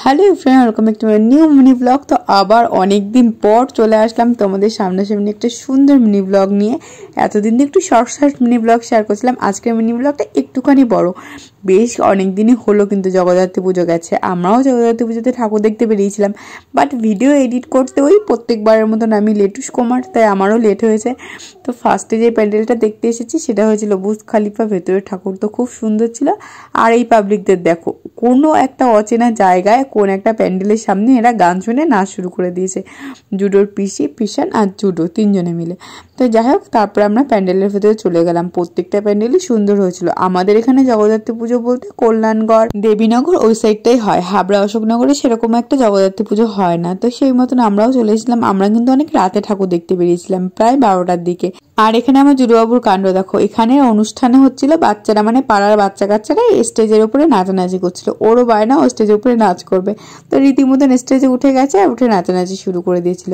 Hello friend, welcome back to my new mini blog. তো আবার অনেক দিন পর চলে আসলাম তোমাদের সামনাসামনি একটা সুন্দর মিনি ব্লগ নিয়ে। এতদিন তো একটু শর্ট মিনি ব্লগ শেয়ার করছিলাম, আজকের মিনি ব্লগটা একটুখানি বড়। বেশ অনেক দিনই হলো কিন্তু জগদ্ধাত্রী পুজো গেছে, আমরাও জগদ্ধাত্রী পুজোতে ঠাকুর দেখতে বেরিয়েছিলাম, বাট ভিডিও এডিট করতে ওই প্রত্যেকবারের মতন আমি লেটুস কুমার, তাই আমারও লেট হয়েছে। তো ফার্স্টে যে প্যান্ডেলটা দেখতে এসেছি সেটা হয়েছিল বুর্জ খলিফা, ভেতরে ঠাকুর তো খুব সুন্দর ছিল। আর এই পাবলিকদের দেখো, কোনো একটা অচেনা জায়গায় কোন একটা প্যান্ডেলের সামনে এরা গান শুনে নাচ শুরু করে দিয়েছে। জুডোর পিসি, পিসান আর জুডো তিনজনে মিলে। তো যাই হোক, তারপরে আমরা প্যান্ডেলের ভেতরে চলে গেলাম। প্রত্যেকটা প্যান্ডেলই সুন্দর হয়েছিল। আমাদের এখানে জগদ্ধাত্রী পুজো বলতে কল্যাণগড়, দেবীনগর ওই সাইডটাই হয়, হাবড়া অশোকনগরে সেরকম একটা জগদ্ধাত্রী পুজো হয় না। তো সেই মতন আমরাও চলে এসেছিলাম। আমরা কিন্তু অনেক রাতে ঠাকুর দেখতে বেরিয়েছিলাম, প্রায় 12টার দিকে। আর এখানে আমার জুডোবাবুর কাণ্ড দেখো, এখানে অনুষ্ঠানে হচ্ছিল, বাচ্চারা মানে পাড়ার বাচ্চা কাচ্চারা স্টেজের উপরে নাচানাচি করছিল। ওরও বায়না ও স্টেজের উপরে নাচ করবে, তো রীতিমতন স্টেজে উঠে গেছে আর উঠে নাচানাচি শুরু করে দিয়েছিল।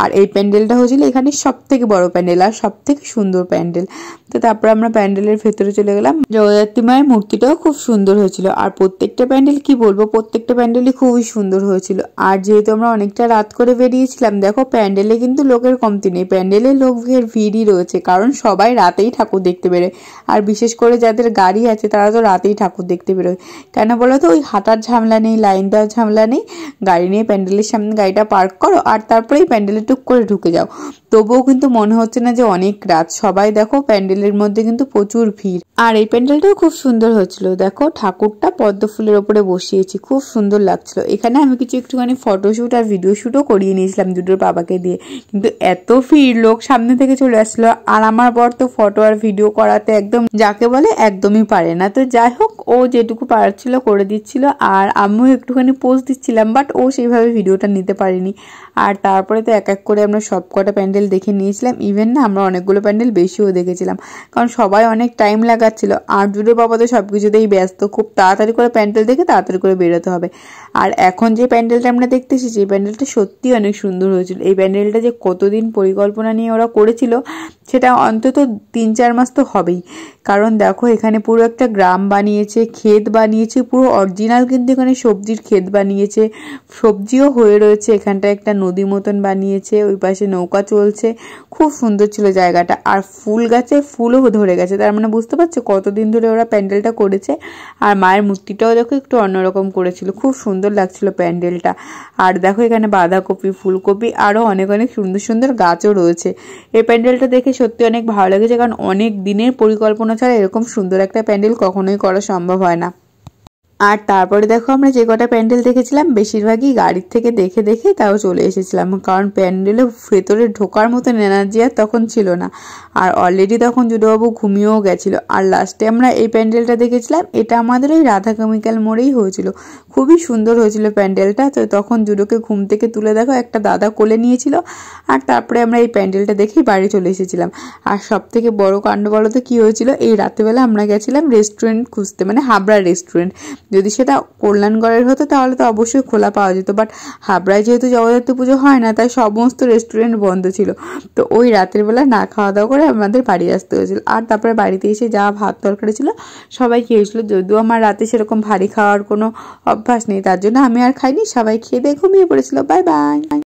আর এই প্যান্ডেলটা হয়েছিল এখানে সব থেকে বড় প্যান্ডেল আর সব থেকে সুন্দর প্যান্ডেল। তো তারপর আমরা প্যান্ডেলের ভেতরে চলে গেলাম। জগদ্ধাত্রী মায়ের মূর্তিটাও খুব সুন্দর হয়েছিল। আর প্রত্যেকটা প্যান্ডেল কি বলবো, প্রত্যেকটা প্যান্ডেলই খুবই সুন্দর হয়েছিল। আর যেহেতু আমরা অনেকটা রাত করে বেরিয়েছিলাম, দেখো প্যান্ডেলে কিন্তু লোকের কমতি নেই, প্যান্ডেলে লোকের ভিড়ই রয়েছে, কারণ সবাই রাতেই ঠাকুর দেখতে বেরোয়। আর বিশেষ করে যাদের গাড়ি আছে তারা তো রাতেই ঠাকুর দেখতে বেরোয়। কেন বলো তো, ওই হাঁটার ঝামেলা নেই, লাইন দেওয়ার ঝামেলা নেই, গাড়ি নিয়ে প্যান্ডেলের সামনে গাড়িটা পার্ক করো আর তারপরেই প্যান্ডেলে টুক করে ঢুকে যাও। তবুও কিন্তু মনে হচ্ছে না যে অনেক রাত। সবাই দেখো প্যান্ডেলের মধ্যে কিন্তু প্রচুর ভিড়। আর এই প্যান্ডেলটাও খুব সুন্দর হয়েছিল। দেখো ঠাকুরটা পদ্ম ফুলের ওপরে বসিয়েছি, খুব সুন্দর লাগছিল। এখানে আমি কিছু একটুখানি ফটোশুট আর ভিডিও শুটও করিয়ে নিয়েছিলাম দুটোর বাবাকে দিয়ে, কিন্তু এত ভিড়, লোক সামনে থেকে চলে আসলো। আর আমার বর তো ফটো আর ভিডিও করাতে একদম যাকে বলে একদমই পারে না। তো যাই হোক, ও যেটুকু পারছিল করে দিচ্ছিল, আর আমিও একটুখানি পোজ দিচ্ছিলাম, বাট ও সেইভাবে ভিডিওটা নিতে পারিনি। আর তারপরে তো এক এক করে আমরা সব কটা প্যান্ডেল দেখে নিয়েছিলাম। ইভেন না, আমরা অনেকগুলো প্যান্ডেল বেশিও দেখেছিলাম, কারণ সবাই অনেক টাইম লাগাচ্ছিল। আর জুড়ে বাবা তো সব কিছুতেই ব্যস্ত, খুব তাড়াতাড়ি করে প্যান্ডেল দেখে তাড়াতাড়ি করে বেরোতে হবে। আর এখন যে প্যান্ডেলটা আমরা দেখতে এসেছি, এই প্যান্ডেলটা সত্যি অনেক সুন্দর হয়েছিল। এই প্যান্ডেলটা যে কতদিন পরিকল্পনা নিয়ে ওরা করেছিল সেটা অন্তত 3-4 মাস তো হবেই। কারণ দেখো এখানে পুরো একটা গ্রাম বানিয়েছে, ক্ষেত বানিয়েছে, পুরো অরিজিনাল কিন্তু এখানে সবজির ক্ষেত বানিয়েছে, সবজিও হয়ে রয়েছে। এখানটা একটা নদী মতন বানিয়েছে, ওই পাশে নৌকা চলছে, খুব সুন্দর ছিল জায়গাটা। আর ফুল গাছে ফুলও ধরে গেছে, তার মানে বুঝতে পারছো কতদিন ধরে ওরা প্যান্ডেলটা করেছে। আর মায়ের মূর্তিটাও দেখো একটু অন্যরকম করেছিল, খুব সুন্দর লাগছিল প্যান্ডেলটা। আর দেখো এখানে বাঁধাকপি, ফুলকপি আরও অনেক অনেক সুন্দর সুন্দর গাছও রয়েছে। এই প্যান্ডেলটা দেখে সত্যি অনেক ভালো লেগেছে, কারণ অনেক দিনের পরিকল্পনা ছাড়া এরকম সুন্দর একটা প্যান্ডেল কখনোই করা সম্ভব হয় না। আর তারপরে দেখো আমরা যে কটা প্যান্ডেল দেখেছিলাম বেশিরভাগই গাড়ির থেকে দেখে দেখে তাও চলে এসেছিলাম, কারণ প্যান্ডেলে ভেতরে ঢোকার মতন এনার্জি আর তখন ছিল না। আর অলরেডি তখন জুডোবাবু ঘুমিয়েও গেছিলো। আর লাস্টে আমরা এই প্যান্ডেলটা দেখেছিলাম, এটা আমাদের ওই রাধা কেমিক্যাল মোড়েই হয়েছিল। খুবই সুন্দর হয়েছিল প্যান্ডেলটা। তো তখন জুডোকে ঘুম থেকে তুলে দেখো একটা দাদা কোলে নিয়েছিল। আর তারপরে আমরা এই প্যান্ডেলটা দেখেই বাড়ি চলে এসেছিলাম। আর সব থেকে বড় কাণ্ড বলো তো কী হয়েছিল, এই রাতেবেলা আমরা গেছিলাম রেস্টুরেন্ট খুঁজতে, মানে হাবড়া রেস্টুরেন্ট। যদি সেটা কল্যাণগড়ের হতো তাহলে তো অবশ্যই খোলা পাওয়া যেত, বাট হাবড়ায় যেহেতু জগদ্ধাত্রী পুজো হয় না, তাই সমস্ত রেস্টুরেন্ট বন্ধ ছিল। তো ওই রাতের বেলা না খাওয়া দাওয়া করে আমাদের বাড়ি আসতে হয়েছিল। আর তারপরে বাড়িতে এসে যা ভাত তরকারি ছিল সবাই খেয়েছিল। যদিও আমার রাতে সেরকম ভারী খাওয়ার কোনো অভ্যাস নেই, তার জন্য আমি আর খাইনি, সবাই খেয়ে দিয়ে ঘুমিয়ে পড়েছিল। Bye bye.